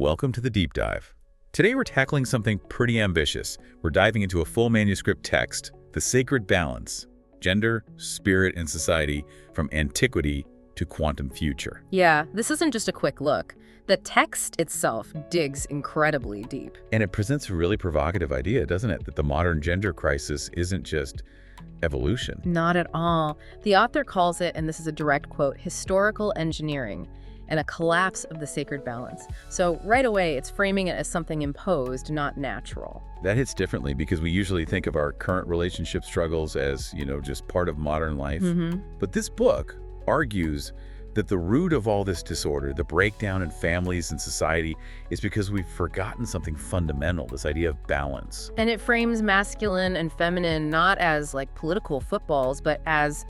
welcome to the Deep Dive. Today we're tackling something pretty ambitious. We're diving into a full manuscript text, The Sacred Balance, Gender, Spirit, and Society from Antiquity to Quantum Future. Yeah, this isn't just a quick look. The text itself digs incredibly deep. And it presents a really provocative idea, doesn't it? That the modern gender crisis isn't just evolution. Not at all. The author calls it, and this is a direct quote, historical engineering and a collapse of the sacred balance. So right away, it's framing it as something imposed, not natural. That hits differently because we usually think of our current relationship struggles as, just part of modern life. But this book argues that the root of all this disorder, the breakdown in families and society, is because we've forgotten something fundamental, this idea of balance. And it frames masculine and feminine not as like political footballs, but as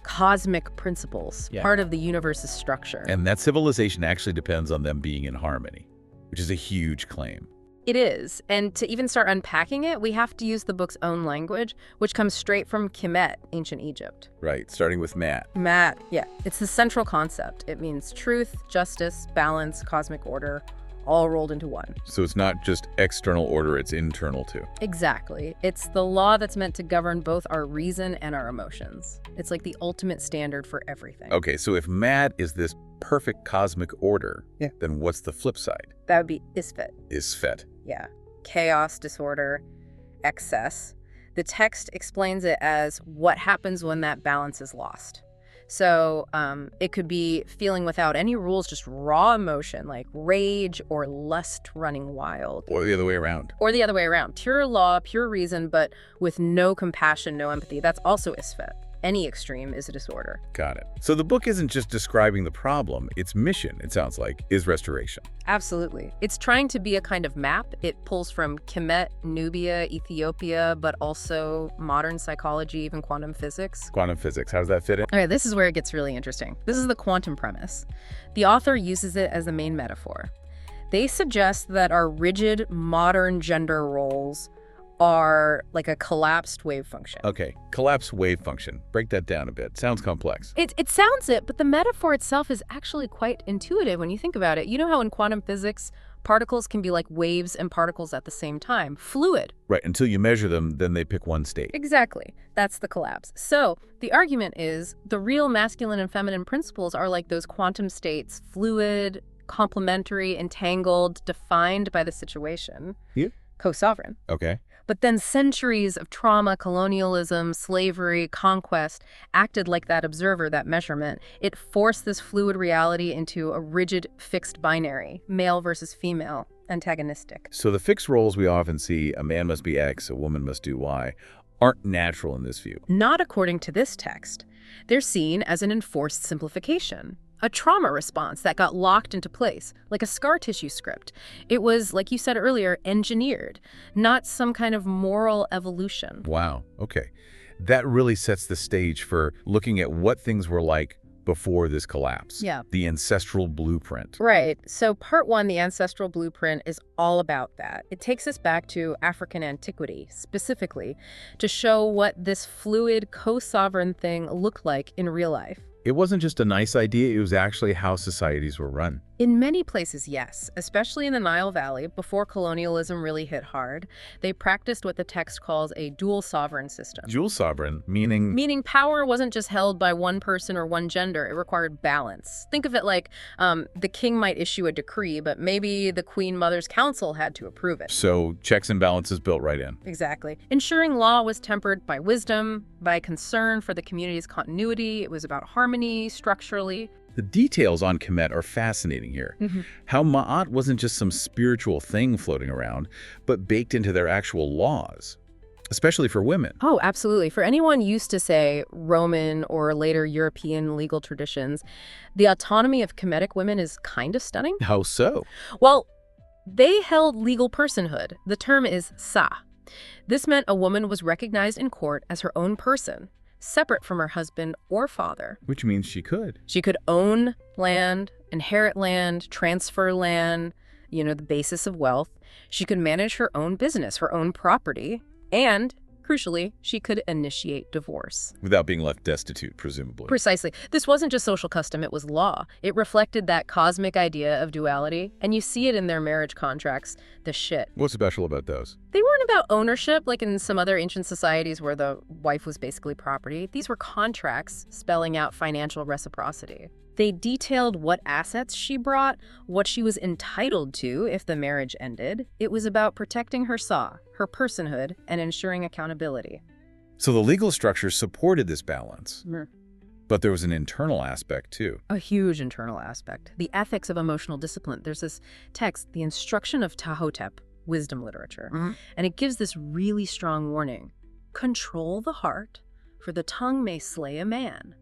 cosmic principles, part of the universe's structure. And that civilization actually depends on them being in harmony, which is a huge claim. It is. And to even start unpacking it, we have to use the book's own language, which comes straight from Kemet, ancient Egypt. Right, starting with Mat. Mat, yeah. It's the central concept. It means truth, justice, balance, cosmic order, all rolled into one. So it's not just external order, it's internal too. Exactly. It's the law that's meant to govern both our reason and our emotions. It's like the ultimate standard for everything. Okay, so if Mat is this perfect cosmic order, then what's the flip side? That would be Isfet. Isfet. Yeah. Chaos, disorder, excess. The text explains it as what happens when that balance is lost. So it could be feeling without any rules, just raw emotion, like rage or lust running wild. Or the other way around. Or the other way around. Pure law, pure reason, but with no compassion, no empathy. That's also Isfet. Any extreme is a disorder. Got it. So the book isn't just describing the problem. Its mission, it sounds like, is restoration. Absolutely. It's trying to be a kind of map. It pulls from Kemet, Nubia, Ethiopia, but also modern psychology, even quantum physics. Quantum physics, how does that fit in? All right, this is where it gets really interesting. This is the quantum premise. The author uses it as the main metaphor. They suggest that our rigid modern gender roles are like a collapsed wave function. Okay, collapsed wave function. Break that down a bit. Sounds complex. It sounds it, but the metaphor itself is actually quite intuitive when you think about it. You know how in quantum physics, particles can be like waves and particles at the same time. Fluid. Right, until you measure them, then they pick one state. Exactly. That's the collapse. So the argument is the real masculine and feminine principles are like those quantum states, fluid, complementary, entangled, defined by the situation. Yeah. Co-sovereign. Okay. But then centuries of trauma, colonialism, slavery, conquest acted like that observer, that measurement. It forced this fluid reality into a rigid, fixed binary, male versus female, antagonistic. So the fixed roles we often see, a man must be X, a woman must do Y, aren't natural in this view. Not according to this text. They're seen as an enforced simplification. A trauma response that got locked into place, like a scar tissue script. It was, like you said earlier, engineered, not some kind of moral evolution. Wow, okay. That really sets the stage for looking at what things were like before this collapse. Yeah. The ancestral blueprint. Right. So part one, the ancestral blueprint, is all about that. It takes us back to African antiquity, specifically, to show what this fluid, co-sovereign thing looked like in real life. It wasn't just a nice idea, it was actually how societies were run. In many places, yes, especially in the Nile Valley, before colonialism really hit hard, they practiced what the text calls a dual sovereign system. Dual sovereign, meaning? Meaning power wasn't just held by one person or one gender, it required balance. Think of it like the king might issue a decree, but maybe the Queen Mother's Council had to approve it. So checks and balances built right in. Exactly. Ensuring law was tempered by wisdom, by concern for the community's continuity. It was about harmony, structurally. The details on Kemet are fascinating here. How Ma'at wasn't just some spiritual thing floating around, but baked into their actual laws, especially for women. Oh, absolutely. For anyone used to, say, Roman or later European legal traditions, the autonomy of Kemetic women is kind of stunning. How so? Well, they held legal personhood. The term is sa. This meant a woman was recognized in court as her own person, separate from her husband or father. Which means she could. She could own land, inherit land, transfer land, the basis of wealth. She could manage her own business, her own property, and Crucially, she could initiate divorce. Without being left destitute, presumably. Precisely. This wasn't just social custom, it was law. It reflected that cosmic idea of duality, and you see it in their marriage contracts. The shit. What's special about those? They weren't about ownership like in some other ancient societies where the wife was basically property. These were contracts spelling out financial reciprocity. They detailed what assets she brought, what she was entitled to if the marriage ended. It was about protecting her saw, her personhood, and ensuring accountability. So the legal structure supported this balance. Mm. But there was an internal aspect, too. A huge internal aspect. The ethics of emotional discipline. There's this text, The Instruction of Tahotep, wisdom literature. And it gives this really strong warning. Control the heart, for the tongue may slay a man.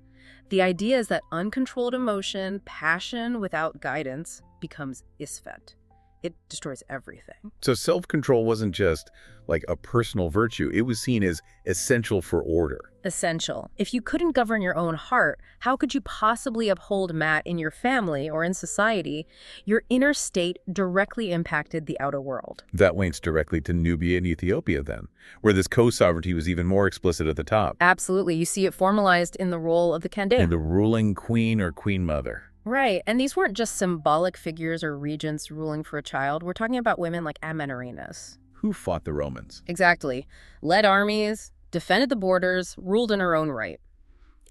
The idea is that uncontrolled emotion, passion without guidance, becomes isfet. It destroys everything. So self-control wasn't just like a personal virtue. It was seen as essential for order. Essential. If you couldn't govern your own heart, how could you possibly uphold Matt in your family or in society? Your inner state directly impacted the outer world. That links directly to Nubia and Ethiopia then, where this co-sovereignty was even more explicit at the top. Absolutely. You see it formalized in the role of the Kandakes. And the ruling queen or queen mother. Right. And these weren't just symbolic figures or regents ruling for a child. We're talking about women like Amenorenas. Who fought the Romans? Exactly. Led armies, defended the borders, ruled in her own right.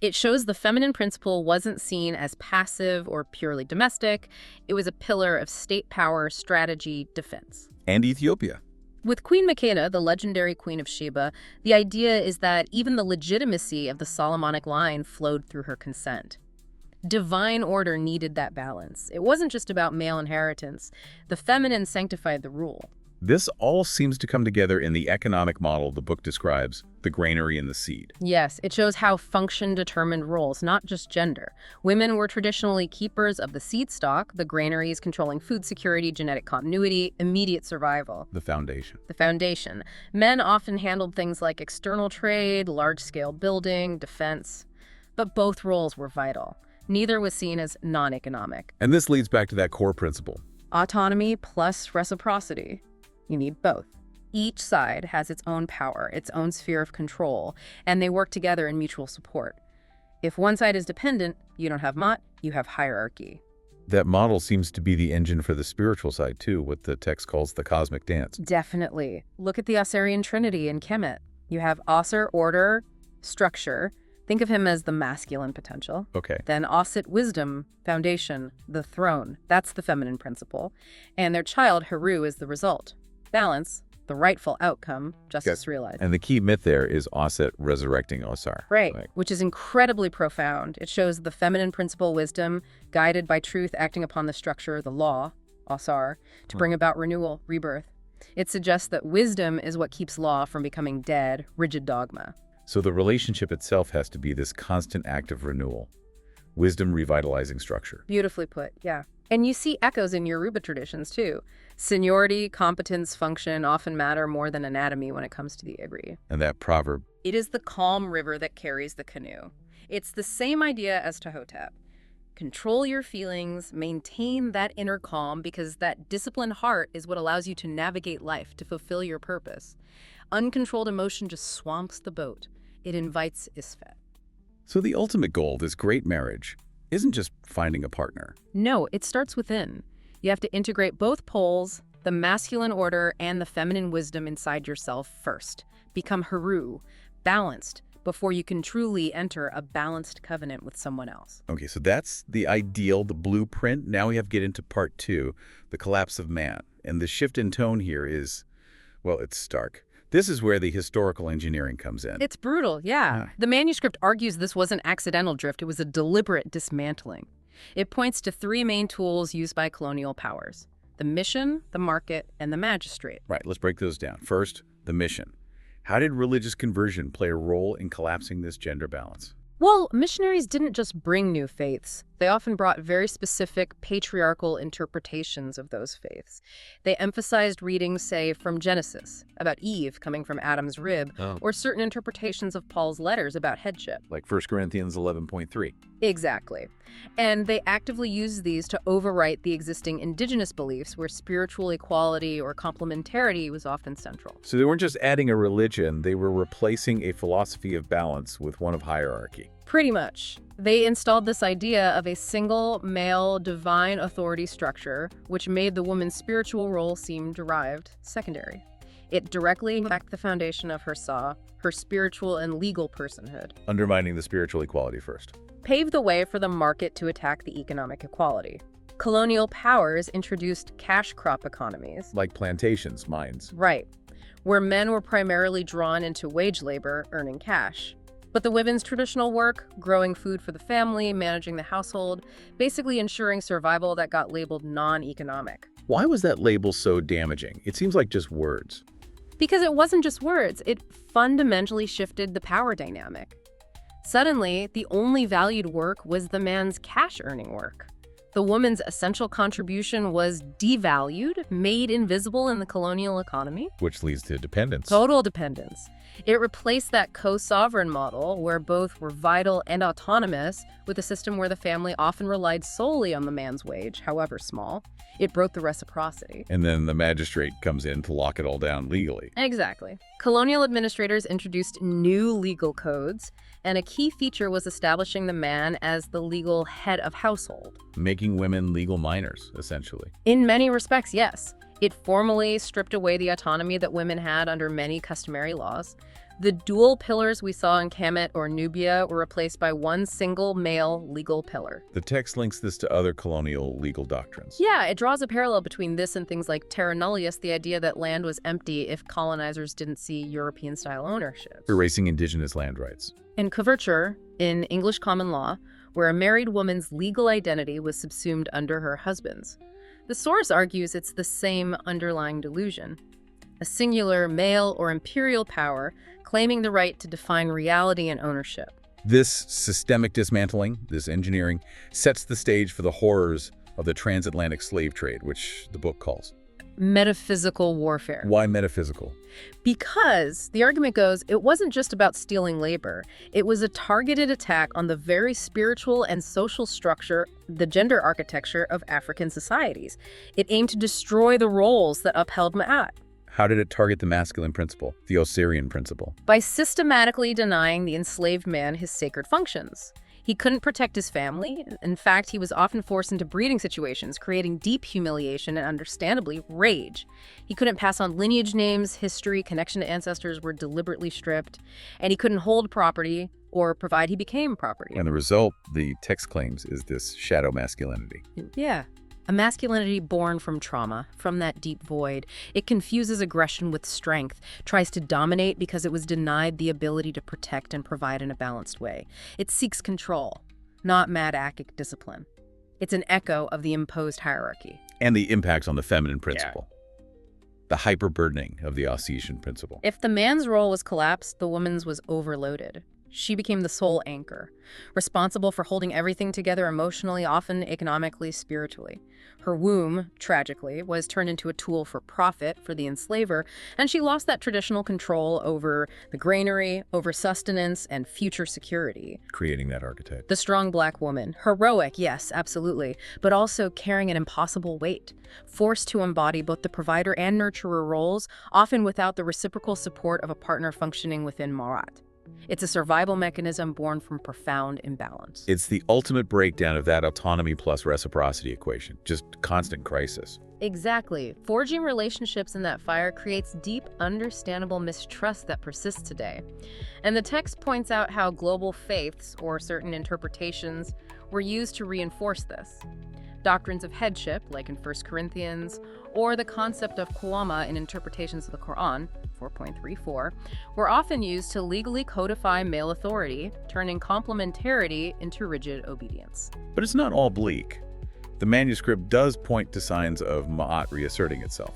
It shows the feminine principle wasn't seen as passive or purely domestic. It was a pillar of state power, strategy, defense. And Ethiopia. With Queen Makeda, the legendary Queen of Sheba, the idea is that even the legitimacy of the Solomonic line flowed through her consent. Divine order needed that balance. It wasn't just about male inheritance. The feminine sanctified the rule. This all seems to come together in the economic model the book describes, the granary and the seed. Yes, it shows how function determined roles, not just gender. Women were traditionally keepers of the seed stock, the granaries controlling food security, genetic continuity, immediate survival. The foundation. The foundation. Men often handled things like external trade, large-scale building, defense. But both roles were vital. Neither was seen as non-economic. And this leads back to that core principle. Autonomy plus reciprocity. You need both. Each side has its own power, its own sphere of control, and they work together in mutual support. If one side is dependent, you don't have Mot, you have hierarchy. That model seems to be the engine for the spiritual side, too, what the text calls the cosmic dance. Definitely. Look at the Osirian Trinity in Kemet. You have Osir, order, structure. Think of him as the masculine potential. Okay. Then Osset, wisdom, foundation, the throne. That's the feminine principle. And their child, Heru, is the result. Balance, the rightful outcome, justice realized. And the key myth there is Osset resurrecting Osar. Right, which is incredibly profound. It shows the feminine principle, wisdom, guided by truth, acting upon the structure, the law, Osar, to bring about renewal, rebirth. It suggests that wisdom is what keeps law from becoming dead, rigid dogma. So the relationship itself has to be this constant act of renewal. Wisdom revitalizing structure. Beautifully put, yeah. And you see echoes in Yoruba traditions, too. Seniority, competence, function often matter more than anatomy when it comes to the Igri. And that proverb. It is the calm river that carries the canoe. It's the same idea as Tahotep. Control your feelings, maintain that inner calm, because that disciplined heart is what allows you to navigate life, to fulfill your purpose. Uncontrolled emotion just swamps the boat. It invites isfet. So the ultimate goal, this great marriage, isn't just finding a partner. No, it starts within. You have to integrate both poles, the masculine order and the feminine wisdom inside yourself first. Become Heru, balanced, before you can truly enter a balanced covenant with someone else. Okay, so that's the ideal, the blueprint. Now we have to get into part 2, the collapse of man. And the shift in tone here is, well, it's stark. This is where the historical engineering comes in. It's brutal, yeah. The manuscript argues this wasn't accidental drift, it was a deliberate dismantling. It points to 3 main tools used by colonial powers: the mission, the market, and the magistrate. Right, let's break those down. First, the mission. How did religious conversion play a role in collapsing this gender balance? Well, missionaries didn't just bring new faiths. They often brought very specific patriarchal interpretations of those faiths. They emphasized readings, say, from Genesis, about Eve coming from Adam's rib, or certain interpretations of Paul's letters about headship. Like 1 Corinthians 11.3. Exactly. And they actively used these to overwrite the existing indigenous beliefs where spiritual equality or complementarity was often central. So they weren't just adding a religion, they were replacing a philosophy of balance with one of hierarchy. Pretty much. They installed this idea of a single, male, divine authority structure, which made the woman's spiritual role seem derived, secondary. It directly attacked the foundation of her saw, her spiritual and legal personhood. Undermining the spiritual equality first. Paved the way for the market to attack the economic equality. Colonial powers introduced cash crop economies. Like plantations, mines. Right, where men were primarily drawn into wage labor, earning cash. But the women's traditional work, growing food for the family, managing the household, basically ensuring survival, that got labeled non-economic. Why was that label so damaging? It seems like just words. Because it wasn't just words, it fundamentally shifted the power dynamic. Suddenly, the only valued work was the man's cash-earning work. The woman's essential contribution was devalued, made invisible in the colonial economy. Which leads to dependence. Total dependence. It replaced that co-sovereign model where both were vital and autonomous with a system where the family often relied solely on the man's wage, however small. It broke the reciprocity. And then the magistrate comes in to lock it all down legally. Exactly. Colonial administrators introduced new legal codes, and a key feature was establishing the man as the legal head of household. Making women legal minors, essentially. In many respects, yes. It formally stripped away the autonomy that women had under many customary laws. The dual pillars we saw in Kemet or Nubia were replaced by one single male legal pillar. The text links this to other colonial legal doctrines. Yeah, it draws a parallel between this and things like terra nullius, the idea that land was empty if colonizers didn't see European-style ownership. Erasing indigenous land rights. And coverture, in English common law, where a married woman's legal identity was subsumed under her husband's. The source argues it's the same underlying delusion. A singular male or imperial power claiming the right to define reality and ownership. This systemic dismantling, this engineering, sets the stage for the horrors of the transatlantic slave trade, which the book calls metaphysical warfare. Why metaphysical? Because, the argument goes, it wasn't just about stealing labor. It was a targeted attack on the very spiritual and social structure, the gender architecture of African societies. It aimed to destroy the roles that upheld Ma'at. How did it target the masculine principle, the Osirian principle? By systematically denying the enslaved man his sacred functions. He couldn't protect his family. In fact, he was often forced into breeding situations, creating deep humiliation and, understandably, rage. He couldn't pass on lineage names, history, connection to ancestors were deliberately stripped, and he couldn't hold property or provide he became property. And the result, the text claims, is this shadow masculinity. Yeah. A masculinity born from trauma, from that deep void. It confuses aggression with strength, tries to dominate because it was denied the ability to protect and provide in a balanced way. It seeks control, not mad-acic discipline. It's an echo of the imposed hierarchy. And the impacts on the feminine principle. Yeah. The hyperburdening of the Ossetian principle. If the man's role was collapsed, the woman's was overloaded. She became the sole anchor, responsible for holding everything together emotionally, often economically, spiritually. Her womb, tragically, was turned into a tool for profit for the enslaver, and she lost that traditional control over the granary, over sustenance, and future security. Creating that archetype. The strong black woman. Heroic, yes, absolutely, but also carrying an impossible weight. Forced to embody both the provider and nurturer roles, often without the reciprocal support of a partner functioning within Ma'at. It's a survival mechanism born from profound imbalance. It's the ultimate breakdown of that autonomy plus reciprocity equation, just constant crisis. Exactly. Forging relationships in that fire creates deep, understandable mistrust that persists today. And the text points out how global faiths, or certain interpretations, were used to reinforce this. Doctrines of headship, like in 1 Corinthians, or the concept of qawama in interpretations of the Quran, 4.34, were often used to legally codify male authority, turning complementarity into rigid obedience. But it's not all bleak. The manuscript does point to signs of Ma'at reasserting itself.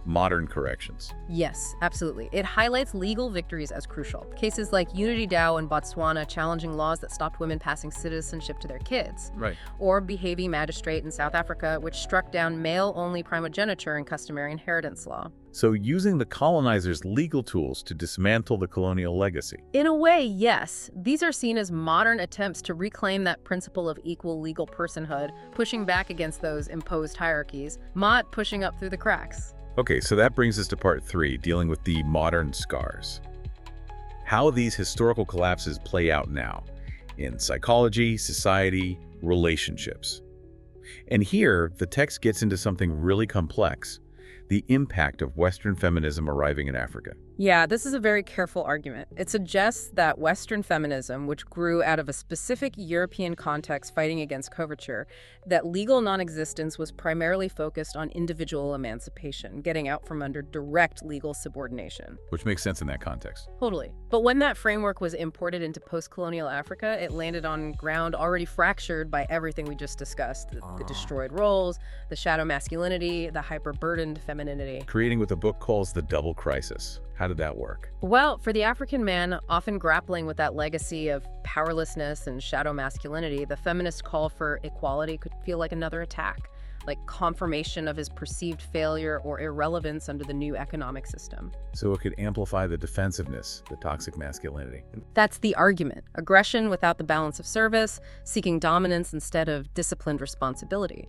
modern corrections. Yes, absolutely. It highlights legal victories as crucial. Cases like Unity Dao in Botswana challenging laws that stopped women passing citizenship to their kids. Right. Or Behaviour Magistrate in South Africa, which struck down male-only primogeniture and customary inheritance law. So using the colonizers' legal tools to dismantle the colonial legacy. In a way, yes. These are seen as modern attempts to reclaim that principle of equal legal personhood, pushing back against those imposed hierarchies, not pushing up through the cracks. Okay, so that brings us to part 3, dealing with the modern scars. How these historical collapses play out now in psychology, society, relationships. And here, the text gets into something really complex: the impact of Western feminism arriving in Africa. Yeah, this is a very careful argument. It suggests that Western feminism, which grew out of a specific European context fighting against coverture, that legal non-existence was primarily focused on individual emancipation, getting out from under direct legal subordination. Which makes sense in that context. Totally. But when that framework was imported into post-colonial Africa, it landed on ground already fractured by everything we just discussed. The destroyed roles, the shadow masculinity, the hyper-burdened femininity. Creating what the book calls the double crisis. How did that work? Well, for the African man, often grappling with that legacy of powerlessness and shadow masculinity, the feminist call for equality could feel like another attack, like confirmation of his perceived failure or irrelevance under the new economic system. So it could amplify the defensiveness, the toxic masculinity. That's the argument. Aggression without the balance of service, seeking dominance instead of disciplined responsibility.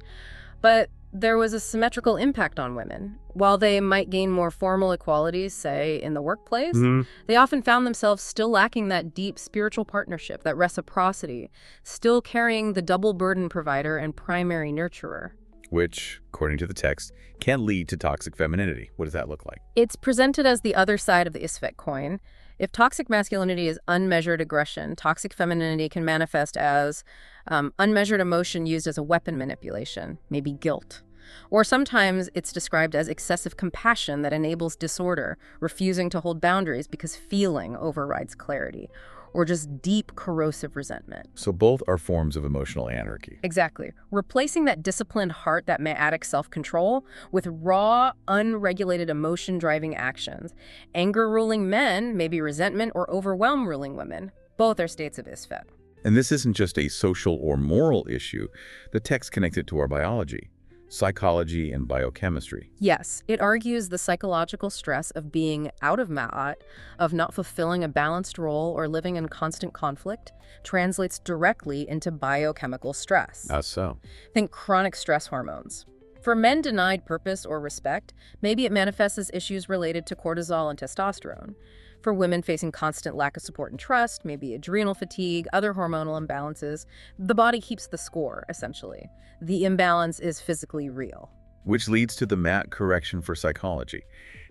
But there was a symmetrical impact on women. While they might gain more formal equalities, say, in the workplace, they often found themselves still lacking that deep spiritual partnership, that reciprocity, still carrying the double burden provider and primary nurturer. Which, according to the text, can lead to toxic femininity. What does that look like? It's presented as the other side of the Isfet coin. If toxic masculinity is unmeasured aggression, toxic femininity can manifest as unmeasured emotion used as a weapon manipulation, maybe guilt. Or sometimes it's described as excessive compassion that enables disorder, refusing to hold boundaries because feeling overrides clarity, or just deep corrosive resentment. So both are forms of emotional anarchy. Exactly. Replacing that disciplined heart, that maiatic self-control, with raw, unregulated emotion-driving actions. Anger ruling men, maybe resentment, or overwhelm ruling women. Both are states of Isfet. And this isn't just a social or moral issue. The text connects it to our biology, psychology, and biochemistry. Yes, it argues the psychological stress of being out of ma'at, of not fulfilling a balanced role or living in constant conflict, translates directly into biochemical stress. How so? Think chronic stress hormones. For men denied purpose or respect, maybe it manifests as issues related to cortisol and testosterone. For women facing constant lack of support and trust, maybe adrenal fatigue, other hormonal imbalances, the body keeps the score, essentially. The imbalance is physically real. Which leads to the MAT correction for psychology.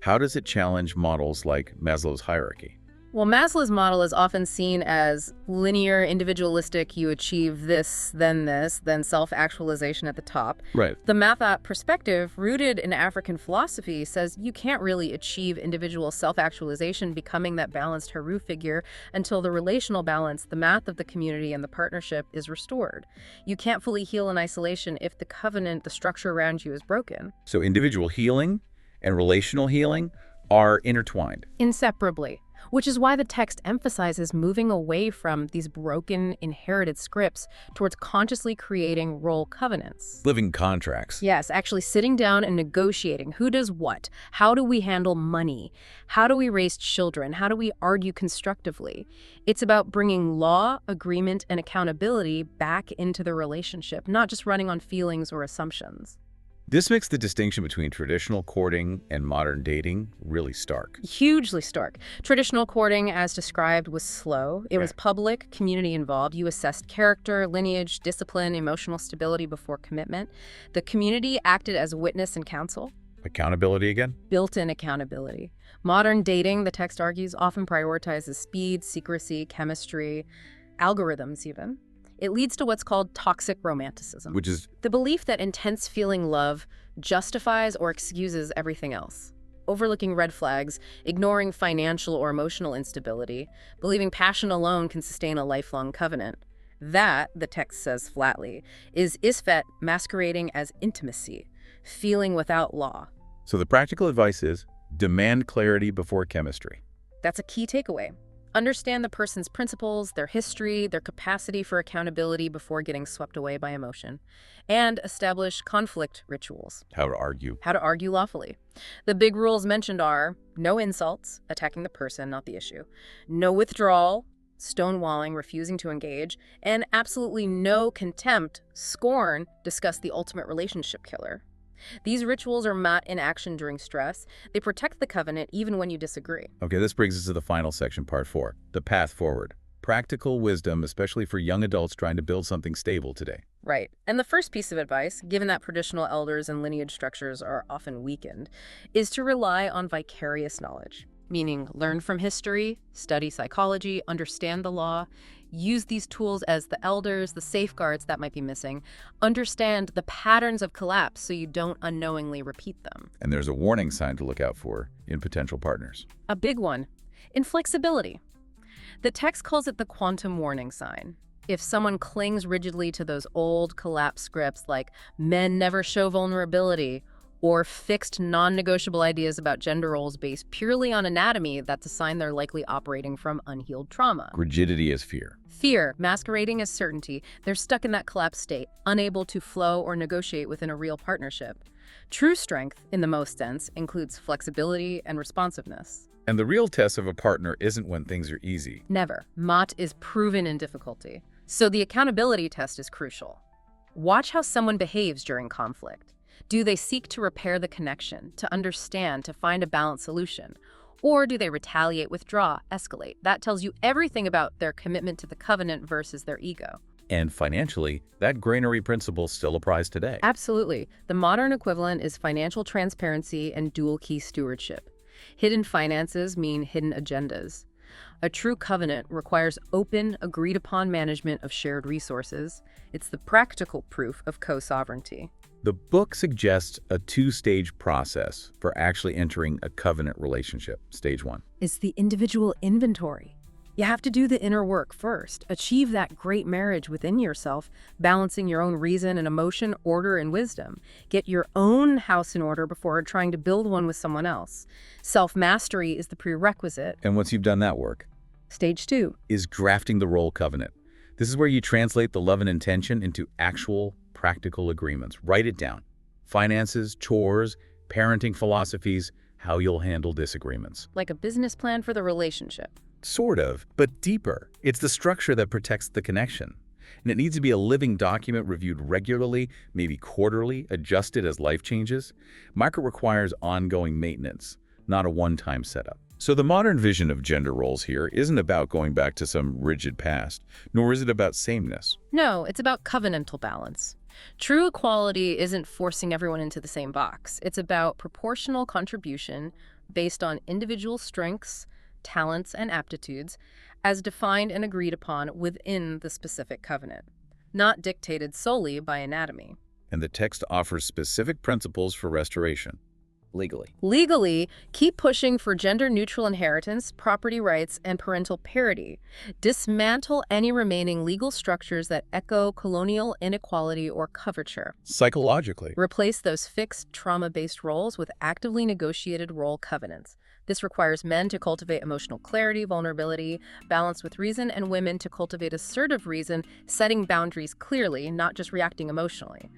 How does it challenge models like Maslow's hierarchy? Well, Maslow's model is often seen as linear, individualistic. You achieve this, then self-actualization at the top. Right. The Mathat perspective, rooted in African philosophy, says you can't really achieve individual self-actualization, becoming that balanced Heru figure, until the relational balance, the math of the community and the partnership, is restored. You can't fully heal in isolation if the covenant, the structure around you, is broken. So individual healing and relational healing are intertwined. Inseparably. Which is why the text emphasizes moving away from these broken, inherited scripts towards consciously creating role covenants. Living contracts. Yes, actually sitting down and negotiating who does what. How do we handle money? How do we raise children? How do we argue constructively? It's about bringing law, agreement, and accountability back into the relationship, not just running on feelings or assumptions. This makes the distinction between traditional courting and modern dating really stark. Hugely stark. Traditional courting, as described, was slow. It was public, community involved. You assessed character, lineage, discipline, emotional stability before commitment. The community acted as witness and counsel. Accountability again? Built-in accountability. Modern dating, the text argues, often prioritizes speed, secrecy, chemistry, algorithms even. It leads to what's called toxic romanticism, Which is the belief that intense feeling love justifies or excuses everything else. Overlooking red flags, ignoring financial or emotional instability, believing passion alone can sustain a lifelong covenant. That, the text says flatly, is Isfet masquerading as intimacy, feeling without law. So the practical advice is demand clarity before chemistry. That's a key takeaway. Understand the person's principles, their history, their capacity for accountability before getting swept away by emotion. And establish conflict rituals. How to argue. How to argue lawfully. The big rules mentioned are no insults, attacking the person, not the issue, no withdrawal, stonewalling, refusing to engage, and absolutely no contempt, scorn, discuss the ultimate relationship killer. These rituals are not in action during stress. They protect the covenant even when you disagree. Okay, this brings us to the final section, part 4, the path forward. Practical wisdom, especially for young adults trying to build something stable today. Right. And the first piece of advice, given that traditional elders and lineage structures are often weakened, is to rely on vicarious knowledge, meaning learn from history, study psychology, understand the law, use these tools as the elders, the safeguards that might be missing, understand the patterns of collapse so you don't unknowingly repeat them. And there's a warning sign to look out for in potential partners. A big one, inflexibility. The text calls it the quantum warning sign. If someone clings rigidly to those old collapse scripts like men never show vulnerability, or fixed non-negotiable ideas about gender roles based purely on anatomy, that's a sign they're likely operating from unhealed trauma. Rigidity is fear. Fear, masquerading as certainty, they're stuck in that collapsed state, unable to flow or negotiate within a real partnership. True strength, in the most sense, includes flexibility and responsiveness. And the real test of a partner isn't when things are easy. Never. Mott is proven in difficulty. So the accountability test is crucial. Watch how someone behaves during conflict. Do they seek to repair the connection, to understand, to find a balanced solution? Or do they retaliate, withdraw, escalate? That tells you everything about their commitment to the covenant versus their ego. And financially, that Granary principle still applies today. Absolutely. The modern equivalent is financial transparency and dual key stewardship. Hidden finances mean hidden agendas. A true covenant requires open, agreed-upon management of shared resources. It's the practical proof of co-sovereignty. The book suggests a two-stage process for actually entering a covenant relationship. Stage 1. It's the individual inventory. You have to do the inner work first. Achieve that great marriage within yourself, balancing your own reason and emotion, order and wisdom. Get your own house in order before trying to build one with someone else. Self-mastery is the prerequisite. And once you've done that work, Stage 2 is grafting the role covenant. This is where you translate the love and intention into actual practical agreements. Write it down. Finances, chores, parenting philosophies, how you'll handle disagreements. Like a business plan for the relationship. Sort of, but deeper. It's the structure that protects the connection. And it needs to be a living document reviewed regularly, maybe quarterly, adjusted as life changes. Market requires ongoing maintenance, not a one-time setup. So the modern vision of gender roles here isn't about going back to some rigid past, nor is it about sameness. No, it's about covenantal balance. True equality isn't forcing everyone into the same box. It's about proportional contribution based on individual strengths, talents, and aptitudes as defined and agreed upon within the specific covenant, not dictated solely by anatomy. And the text offers specific principles for restoration. Legally, keep pushing for gender-neutral inheritance, property rights, and parental parity. Dismantle any remaining legal structures that echo colonial inequality or coverture. Psychologically, Replace those fixed, trauma-based roles with actively negotiated role covenants. This requires men to cultivate emotional clarity, vulnerability, balance with reason, and women to cultivate assertive reason, setting boundaries clearly, not just reacting emotionally.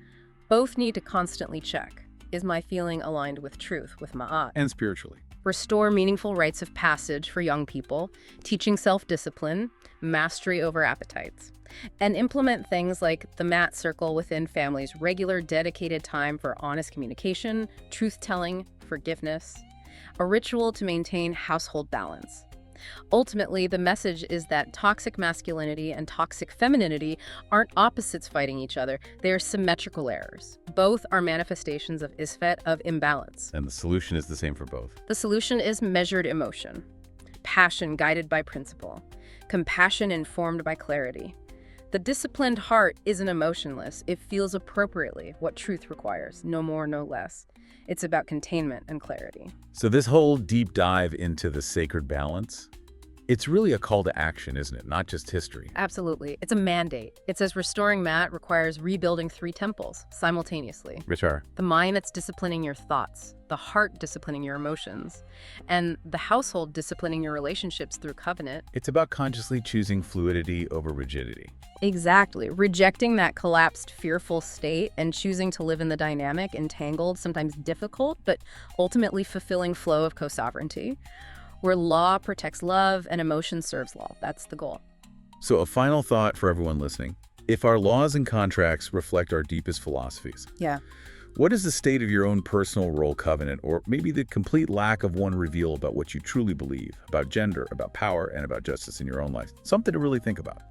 Both need to constantly check. Is my feeling aligned with truth, with ma'at? and spiritually. Restore meaningful rites of passage for young people, teaching self-discipline, mastery over appetites, and implement things like the MAT circle within families, regular dedicated time for honest communication, truth-telling, forgiveness, a ritual to maintain household balance. Ultimately, the message is that toxic masculinity and toxic femininity aren't opposites fighting each other. They are symmetrical errors. Both are manifestations of isfet, of imbalance. And the solution is the same for both. The solution is measured emotion, passion guided by principle, compassion informed by clarity. The disciplined heart isn't emotionless. It feels appropriately what truth requires, no more, no less. It's about containment and clarity. So this whole deep dive into the sacred balance, It's really a call to action, isn't it? Not just history. Absolutely. It's a mandate. It says restoring Maat requires rebuilding 3 temples simultaneously. Which are? The mind that's disciplining your thoughts, the heart disciplining your emotions, and the household disciplining your relationships through covenant. It's about consciously choosing fluidity over rigidity. Exactly. Rejecting that collapsed, fearful state and choosing to live in the dynamic, entangled, sometimes difficult, but ultimately fulfilling flow of co-sovereignty, where law protects love and emotion serves law. That's the goal. So a final thought for everyone listening. If our laws and contracts reflect our deepest philosophies, Yeah. what is the state of your own personal role covenant, or maybe the complete lack of one reveal about what you truly believe, about gender, about power, and about justice in your own life? Something to really think about.